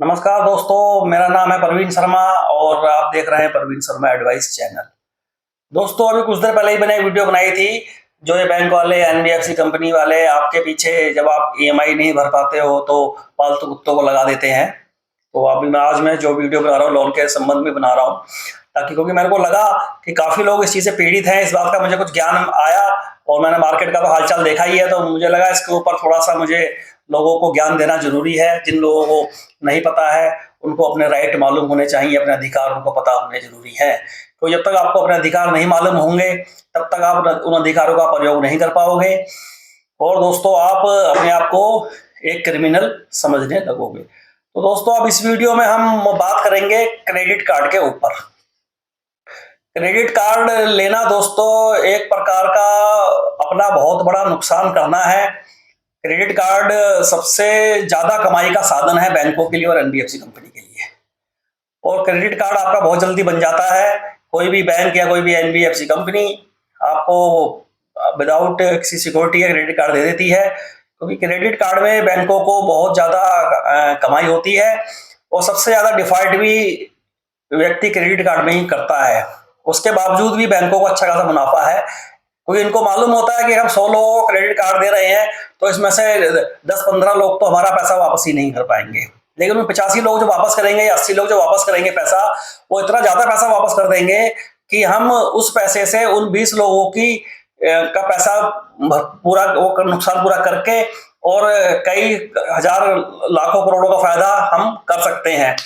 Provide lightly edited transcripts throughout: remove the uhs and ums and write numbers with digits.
नमस्कार दोस्तों, मेरा नाम है प्रवीण शर्मा और आप देख रहे हैं प्रवीण शर्मा एडवाइस चैनल। दोस्तों, अभी कुछ देर पहले ही मैंने एक वीडियो बनाई थी। जो ये बैंक वाले एनबीएफसी कंपनी वाले आपके पीछे जब आप ईएमआई नहीं भर पाते हो तो पालतू कुत्तों को लगा देते हैं। तो अभी मैं जो वीडियो बना रहा हूँ लोन के संबंध में बना रहा हूँ, ताकि क्योंकि मेरे को लगा कि काफी लोग इस चीज से पीड़ित हैं। इस बात का मुझे कुछ ज्ञान आया और मैंने मार्केट का तो हालचाल देखा ही है, तो मुझे लगा इसके ऊपर थोड़ा सा मुझे लोगों को ज्ञान देना जरूरी है। जिन लोगों को नहीं पता है उनको अपने राइट मालूम होने चाहिए, अपने अधिकार उनको पता होने जरूरी है। तो जब तक आपको अपने अधिकार नहीं मालूम होंगे तब तक आप उन अधिकारों का प्रयोग नहीं कर पाओगे और दोस्तों आप अपने आप को एक क्रिमिनल समझने लगोगे। तो दोस्तों, अब इस वीडियो में हम बात करेंगे क्रेडिट कार्ड के ऊपर। क्रेडिट कार्ड लेना दोस्तों एक प्रकार का अपना बहुत बड़ा नुकसान करना है। क्रेडिट कार्ड सबसे ज्यादा कमाई का साधन है बैंकों के लिए और एनबीएफसी कंपनी के लिए। और क्रेडिट कार्ड आपका बहुत जल्दी बन जाता है। कोई भी बैंक या कोई भी एनबीएफसी कंपनी आपको विदाउट किसी सिक्योरिटी का क्रेडिट कार्ड दे देती है, क्योंकि क्रेडिट कार्ड में बैंकों को बहुत ज्यादा कमाई होती है और सबसे ज्यादा डिफॉल्ट भी व्यक्ति क्रेडिट कार्ड में ही करता है। उसके बावजूद भी बैंकों को अच्छा खासा मुनाफा है, क्योंकि इनको मालूम होता है कि हम 100 लोगों को क्रेडिट कार्ड दे रहे हैं तो इसमें से 10-15 लोग तो हमारा पैसा वापस ही नहीं कर पाएंगे, लेकिन वो 85 लोग जो वापस करेंगे या 80 लोग जो वापस करेंगे पैसा, वो इतना ज्यादा पैसा वापस कर देंगे कि हम उस पैसे से उन 20 लोगों की का पैसा पूरा वो नुकसान पूरा करके और कई हजार लाखों करोड़ों का फायदा हम कर सकते हैं।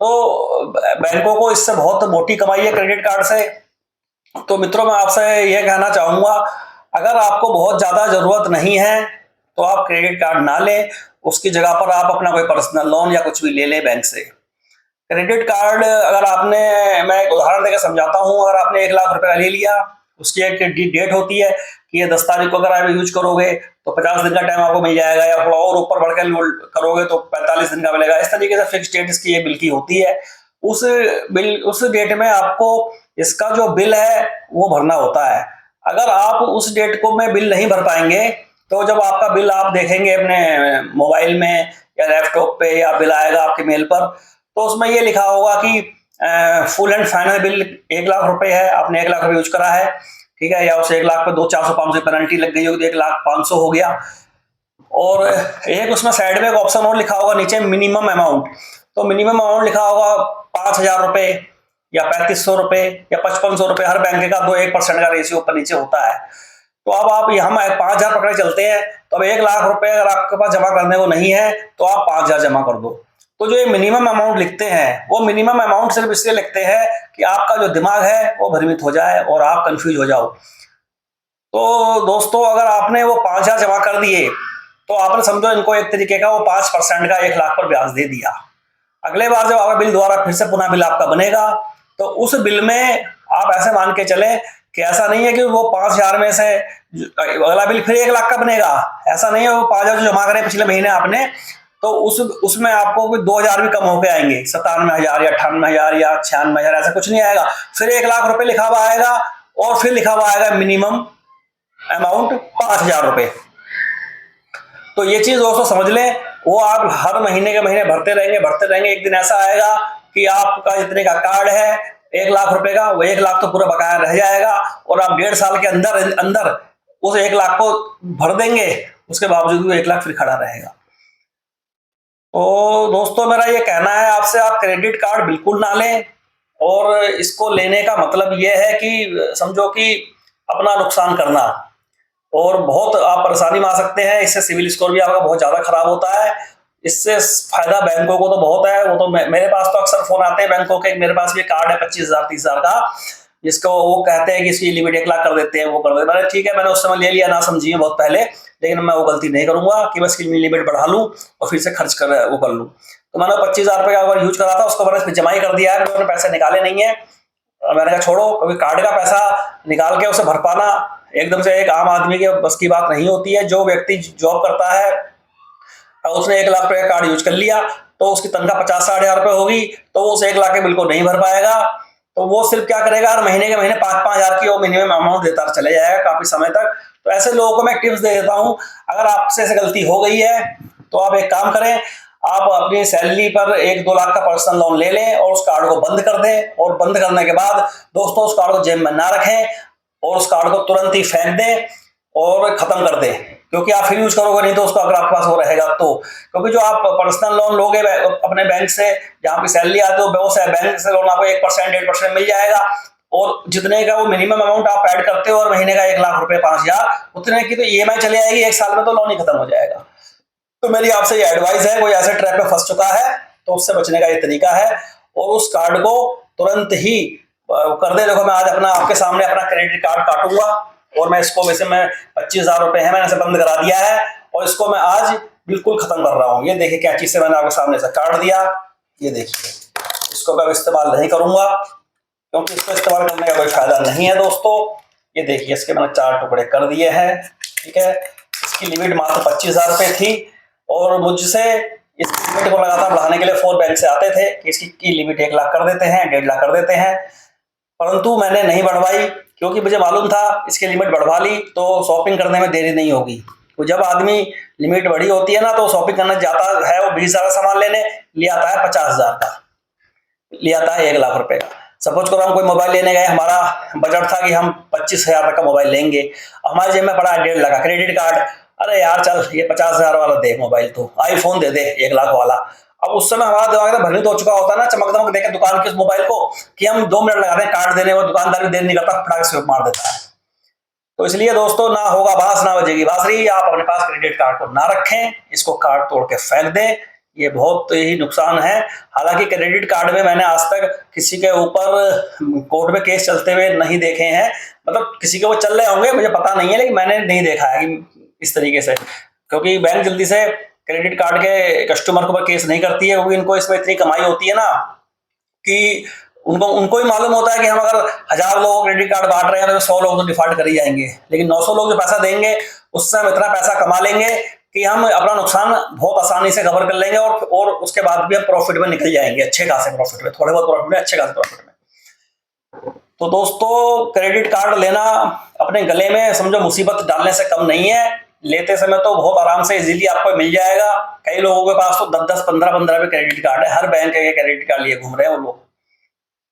तो बैंकों को इससे बहुत मोटी कमाई है क्रेडिट कार्ड से। तो मित्रों, मैं आपसे यह कहना चाहूंगा, अगर आपको बहुत ज्यादा जरूरत नहीं है तो आप क्रेडिट कार्ड ना लें। उसकी जगह पर आप अपना कोई पर्सनल लोन या कुछ भी ले लें बैंक से। क्रेडिट कार्ड अगर आपने, मैं एक उदाहरण देकर समझाता हूं, अगर आपने 1 लाख रुपए का ले लिया, उसकी एक डेट होती है कि ये 10 तारीख को अगर आप यूज करोगे तो 50 दिन का टाइम आपको मिल जाएगा, या थोड़ा और ऊपर बढ़कर करोगे तो 45 दिन का मिलेगा। इस तरीके से फिक्स डेट इसकी ये बिल की होती है। उस उस डेट में आपको इसका जो बिल है वो भरना होता है। अगर आप उस डेट को में बिल नहीं भर पाएंगे तो जब आपका बिल आप देखेंगे अपने मोबाइल में या लैपटॉप पे या बिल आएगा आपके मेल पर, तो उसमें ये लिखा होगा कि full and final bill 1 lakh रुपए है, आपने 1 लाख रुपए यूज करा है, ठीक है, या उस 1 लाख पे 200-400-500 पेनल्टी लग गई होगी, 1,05,000 हो गया। और एक उसमें साइड में एक ऑप्शन और लिखा होगा नीचे, मिनिमम अमाउंट। तो मिनिमम अमाउंट लिखा होगा 5,000 रुपए या 3,500 रुपए या 5,500 रुपए। हर बैंक का 2-1% का रेशियो ऊपर नीचे होता है। तो अब आप हम 5,000 पकड़े चलते हैं, तो अब 1 लाख रुपए अगर आपके पास जमा करने को नहीं है तो आप 5,000 जमा कर दो। तो जो ये मिनिमम अमाउंट लिखते हैं वो मिनिमम अमाउंट सिर्फ इसलिए लिखते हैं कि आपका जो दिमाग है वो भ्रमित हो जाए और आप कंफ्यूज हो जाओ। तो दोस्तों, अगर आपने वो 5,000 जमा कर दिए तो आपने समझो इनको एक तरीके का वो 5% का 1 लाख पर ब्याज दे दिया। अगले बार जब आपका बिल दोबारा फिर से पुनः बिल आपका बनेगा तो उस बिल में आप ऐसे मान के चले कि ऐसा नहीं है कि वो 5,000 में से अगला बिल फिर 1 लाख का बनेगा। ऐसा नहीं है, वो 5,000 जो जमा करें पिछले महीने आपने, तो उसमें आपको कोई 2,000 भी कम होके आएंगे, 97,000 या 98,000 या 96,000, ऐसा कुछ नहीं आएगा। फिर 1 लाख रुपए लिखा हुआ आएगा और फिर लिखा हुआ आएगा मिनिमम अमाउंट 5,000 रुपए। तो ये चीज दोस्तों समझ लें, वो आप हर महीने के महीने भरते रहेंगे। एक दिन ऐसा आएगा कि आपका जितने का कार्ड है 1 लाख रुपए का, वो 1 लाख तो पूरा बकाया रह जाएगा और आप 1.5 साल के अंदर अंदर उस 1 लाख को भर देंगे। उसके बावजूद भी 1 लाख फिर खड़ा रहेगा। तो दोस्तों, मेरा ये कहना है आपसे, आप क्रेडिट कार्ड बिल्कुल ना लें। और इसको लेने का मतलब ये है कि समझो कि अपना नुकसान करना, और बहुत आप परेशानी में आ सकते हैं। इससे सिविल स्कोर भी आपका बहुत ज्यादा खराब होता है। इससे फायदा बैंकों को तो बहुत है। वो तो मेरे पास तो अक्सर फोन आते हैं बैंकों के, मेरे पास भी कार्ड है 25,000-30,000 का, जिसको वो कहते हैं कि इसकी लिमिट 1 लाख कर देते हैं, वो कर देते हैं। ठीक है, मैंने उस समय ले लिया ना समझिए बहुत पहले, लेकिन मैं वो गलती नहीं करूंगा कि बस इसकी लिमिट बढ़ा लूं और फिर से खर्च कर वो कर लूं। तो मैंने 25,000 रुपए का अगर यूज करा था, उसको मैंने जमा ही कर दिया है, मैंने पैसे निकाले नहीं है। मैंने कहा छोड़ो, क्योंकि कार्ड का पैसा निकाल के उसे भर पाना एकदम से एक आम आदमी के बस की बात नहीं होती है। जो व्यक्ति जॉब करता है, उसने 1 लाख रुपए का कार्ड यूज कर लिया तो उसकी तनख्वाह 50-60 हजार रुपए होगी, तो वो उस 1 लाख के बिल को नहीं भर पाएगा। तो वो सिर्फ क्या करेगा, हर महीने के महीने 5-5 हजार की वो मिनिमम अमाउंट देता चले जाएगा काफी समय तक। तो ऐसे लोगों को मैं टिप्स दे देता हूं, अगर आपसे ऐसे गलती हो गई है तो आप एक काम करें, आप अपनी सैलरी पर 1-2 लाख का पर्सनल लोन ले लें और उस कार्ड को बंद कर दें, और बंद करने के बाद दोस्तों उस कार्ड को जेब में ना रखें और उस कार्ड को तुरंत ही फेंक दें और खत्म कर दें, क्योंकि आप फिर यूज करोगे नहीं तो उसको अगर आपके पास वो रहेगा तो। क्योंकि जो आप पर्सनल लोन लोगे अपने बैंक से, जहां पे सैलरी आती है वो से बैंक से लोन आपको 1% 1.5% मिल जाएगा, और जितने का वो मिनिमम अमाउंट आप ऐड करते हो और महीने का 1 लाख रुपए 5,000, उतने की तो ईएमआई चली आएगी, 1 साल में तो लोन ही खत्म हो जाएगा। तो मेरी आपसे ये एडवाइस है, कोई ऐसे ट्रैप में फंस चुका है तो उससे बचने का ये तरीका है, और उस कार्ड को तुरंत ही कर दे। देखो मैं आज आपके सामने अपना क्रेडिट कार्ड काटूंगा, और मैं इसको वैसे मैं 25,000 रुपए है, मैंने इसे बंद करा दिया है और इसको मैं आज बिल्कुल खत्म कर रहा हूँ। ये देखिए क्या चीज से मैंने आपके सामने से काट दिया, ये देखिए। इसको मैं इस्तेमाल नहीं करूंगा क्योंकि इसको इस्तेमाल करने का कोई फायदा नहीं है दोस्तों। ये देखिए इसके मैंने 4 टुकड़े कर दिए हैं, ठीक है। इसकी लिमिट मात्र 25,000 रुपए थी, और मुझसे इसकी लिमिट को लगातार बढ़ाने के लिए 4 बैंक से आते थे कि इसकी लिमिट 1 लाख कर देते हैं, 1.5 लाख कर देते हैं, परंतु मैंने नहीं बढ़वाई क्योंकि मुझे मालूम था इसकी लिमिट बढ़वा ली तो शॉपिंग करने में देरी नहीं होगी। तो जब आदमी लिमिट बड़ी होती है ना तो शॉपिंग करने जाता है, वो 20,000 का सामान लेने ले आता है 50,000 का, ले आता है 1 लाख रुपए का। सपोज करो हम कोई मोबाइल लेने गए, हमारा बजट था कि हम 25,000 तक का मोबाइल लेंगे, हमारे जेब में पड़ा 1.5 लाख का क्रेडिट कार्ड, अरे यार चल ये 50,000 वाला दे मोबाइल, तो आईफोन दे दे 1 लाख वाला। अब उस समय हमारा दिमाग में भ्रमित हो चुका होता है ना, चमक दमक देखे दुकान के उस मोबाइल को, कि हम 2 मिनट लगाते हैं कार्ड देने में, दुकानदार भी देर नहीं करता, फटाक से मार देता है। तो इसलिए दोस्तों ना होगा बांस ना बजेगी बांसुरी, आप अपने पास क्रेडिट कार्ड को ना रखें, इसको कार्ड तोड़ के फेंक दें, ये बहुत ही नुकसान है। हालांकि क्रेडिट कार्ड में मैंने आज तक किसी के ऊपर कोर्ट में केस चलते हुए नहीं देखे हैं, मतलब किसी के वो चल रहे होंगे मुझे पता नहीं है, लेकिन मैंने नहीं देखा है कि इस तरीके से, क्योंकि बैंक जल्दी से क्रेडिट कार्ड के कस्टमर के ऊपर केस नहीं करती है, क्योंकि इनको इसमें इतनी कमाई होती है ना कि उनको ही मालूम होता है कि हम अगर 1,000 लोगों को क्रेडिट कार्ड बांट रहे हैं तो 100 लोग तो डिफॉल्ट कर ही जाएंगे, लेकिन 900 लोग जो पैसा देंगे उससे हम इतना पैसा कमा लेंगे कि हम अपना नुकसान बहुत आसानी से कवर कर लेंगे, और उसके बाद भी हम प्रॉफिट में निकल जाएंगे, अच्छे खासे प्रॉफिट में, थोड़े बहुत प्रॉफिट में, अच्छे खासे प्रॉफिट में। तो दोस्तों क्रेडिट कार्ड लेना अपने गले में समझो मुसीबत डालने से कम नहीं है, लेते समय तो बहुत आराम से इजीली आपको मिल जाएगा। कई लोगों के पास तो 10-10 15-15 पे क्रेडिट कार्ड है, हर बैंक के क्रेडिट कार्ड लिए घूम रहे हैं वो लोग,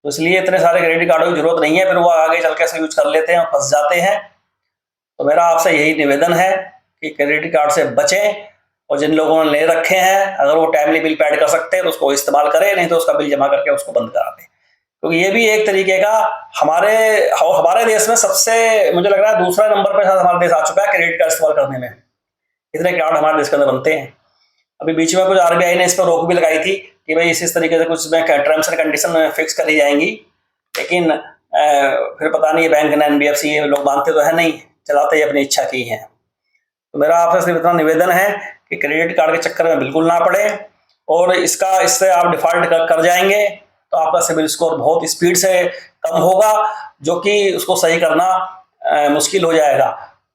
तो इसलिए इतने सारे क्रेडिट कार्डों की जरूरत नहीं है, फिर वो आगे चल के यूज कर लेते हैं और फंस जाते हैं। तो मेरा आपसे यही निवेदन है कि क्रेडिट कार्ड से बचें, और जिन लोगों ने ले रखे हैं अगर वो टाइमली बिल पेड कर सकते हैं तो उसको इस्तेमाल करें, नहीं तो उसका बिल जमा करके उसको बंद करा दें, क्योंकि ये भी एक तरीके का हमारे देश में सबसे मुझे लग रहा है दूसरा नंबर पर हमारा देश आ चुका है क्रेडिट कार्ड इस्तेमाल करने में। इतने कार्ड हमारे देश के अंदर बनते हैं। अभी बीच में कुछ आरबीआई ने इस पर रोक भी लगाई थी कि भाई इस तरीके से कुछ टर्म्स एंड कंडीशन फिक्स करी जाएंगी, लेकिन फिर पता नहीं बैंक ने एनबीएफसी ये लोग मानते तो है नहीं, चलाते ही अपनी इच्छा की है। तो मेरा आपसे सिर्फ इतना निवेदन है कि क्रेडिट कार्ड के चक्कर में बिल्कुल ना पड़े, और इससे आप डिफॉल्ट कर जाएंगे तो आपका सिबिल स्कोर बहुत स्पीड से कम होगा, जो कि उसको सही करना मुश्किल हो जाएगा।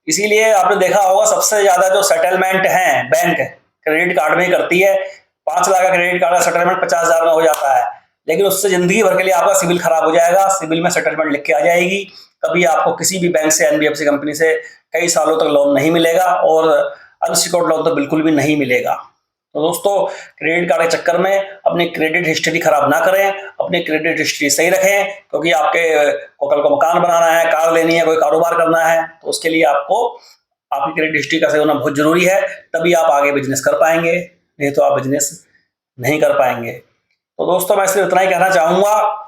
इसीलिए आपने देखा होगा सबसे ज्यादा जो सेटलमेंट है बैंक क्रेडिट कार्ड में ही करती है। 5 लाख का क्रेडिट कार्ड का सेटलमेंट 50,000 में हो जाता है, लेकिन उससे जिंदगी भर के लिए आपका सिबिल खराब हो जाएगा। सिबिल में सेटलमेंट लिख के आ जाएगी, कभी आपको किसी भी बैंक से एनबीएफसी कंपनी से कई सालों तक लोन नहीं मिलेगा, और अनसिक्योर्ड लोन तो बिल्कुल भी नहीं मिलेगा। तो दोस्तों क्रेडिट कार्ड के चक्कर में अपनी क्रेडिट हिस्ट्री खराब ना करें, अपनी क्रेडिट हिस्ट्री सही रखें, क्योंकि आपके को कल को मकान बनाना है, कार लेनी है, कोई कारोबार करना है, तो उसके लिए आपको आपकी क्रेडिट हिस्ट्री का सही होना बहुत जरूरी है, तभी आप आगे बिजनेस कर पाएंगे, नहीं तो आप बिजनेस नहीं कर पाएंगे। तो दोस्तों मैं सिर्फ इतना ही कहना चाहूंगा,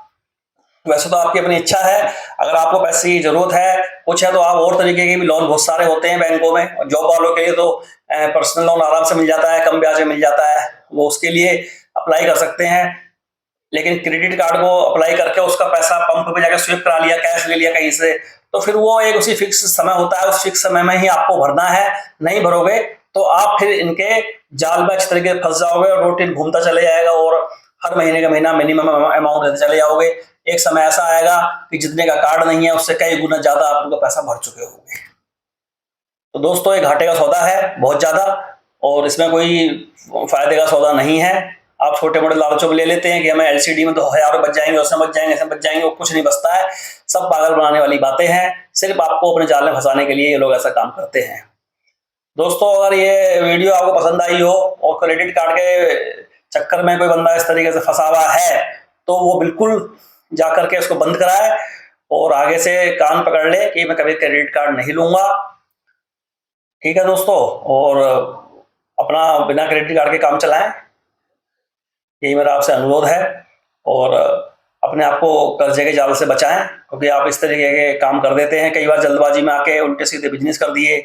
वैसे तो आपकी अपनी इच्छा है, अगर आपको पैसे की जरूरत है कुछ है तो आप और तरीके के भी लोन बहुत सारे होते हैं बैंकों में, और जॉब वालों के लिए तो पर्सनल लोन आराम से मिल जाता है, कम ब्याज में मिल जाता है, वो उसके लिए अप्लाई कर सकते हैं। लेकिन क्रेडिट कार्ड को अप्लाई करके उसका पैसा पंप पे जाकर स्विप करा लिया, कैश ले लिया कहीं से, तो फिर वो एक उसी फिक्स समय होता है, उस फिक्स समय में ही आपको भरना है, नहीं भरोगे तो आप फिर इनके जाल में अच्छी तरीके से फंस जाओगे, और रूटीन घूमता चले जाएगा, और हर महीने का महीना मिनिमम अमाउंट देते चले जाओगे। एक समय ऐसा आएगा कि जितने का कार्ड नहीं है उससे कई गुना ज्यादा आप उनका पैसा भर चुके होंगे। तो दोस्तों ये घाटे का सौदा है बहुत ज्यादा, और इसमें कोई फायदे का सौदा नहीं है। आप छोटे मोटे लालचों में ले लेते हैं कि हमें एलसीडी में तो 1,000 बच जाएंगे, उसमें बच जाएंगे, इसमें बच जाएंगे, वो कुछ नहीं बचता है, सब पागल बनाने वाली बातें हैं, सिर्फ आपको अपने जाल में फंसाने के लिए ये लोग ऐसा काम करते हैं। दोस्तों अगर ये वीडियो आपको पसंद आई हो और क्रेडिट कार्ड के चक्कर में कोई बंदा इस तरीके से फंसा हुआ है तो वो बिल्कुल जाकर के इसको बंद कराए और आगे से कान पकड़ ले कि मैं कभी क्रेडिट कार्ड नहीं लूंगा। ठीक है दोस्तों, और अपना बिना क्रेडिट कार्ड के काम चलाएं, यही मेरा आपसे अनुरोध है। और अपने आप को कर्जे के जाल से बचाएं, क्योंकि आप इस तरीके के काम कर देते हैं कई बार जल्दबाजी में आके, उल्टे सीधे बिजनेस कर दिए,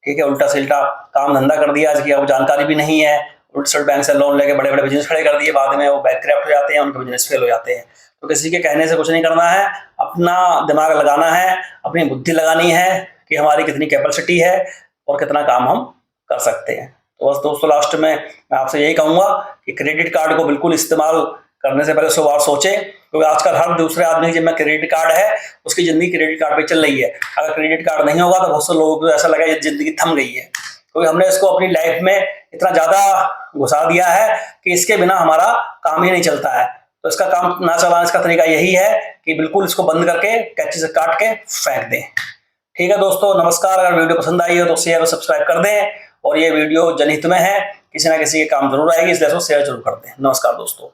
ठीक है, उल्टा सील्टा काम धंधा कर दिया जिसकी आपको जानकारी भी नहीं है, उल्टे सीधे बैंक से लोन लेके बड़े बड़े बिजनेस खड़े कर दिए, बाद में वो बैंकक्रप्ट हो जाते हैं, उनके बिजनेस फेल हो जाते हैं। तो किसी के कहने से कुछ नहीं करना है, अपना दिमाग लगाना है, अपनी बुद्धि लगानी है कि हमारी कितनी कैपेसिटी है और कितना काम हम कर सकते हैं। तो बस दोस्तों लास्ट में मैं आपसे यही कहूंगा कि क्रेडिट कार्ड को बिल्कुल इस्तेमाल करने से पहले 100 बार सोचे, क्योंकि आजकल हर दूसरे आदमी के जिम्मे क्रेडिट कार्ड है, उसकी जिंदगी क्रेडिट कार्ड पे चल रही है। अगर क्रेडिट कार्ड नहीं होगा तो बहुत से लोगों को ऐसा लगा ये जिंदगी थम गई है, क्योंकि हमने इसको अपनी लाइफ में इतना ज्यादा घुसा दिया है कि इसके बिना हमारा काम ही नहीं चलता है। तो इसका काम ना चलाने का तरीका यही है कि बिल्कुल इसको बंद करके कैंची से काट के फेंक दें। ठीक है दोस्तों, नमस्कार। अगर वीडियो पसंद आई हो तो शेयर और सब्सक्राइब कर दें, और ये वीडियो जनहित में है, किसी ना किसी के काम जरूर आएगी, इसलिए इसको शेयर जरूर कर दें। नमस्कार दोस्तों।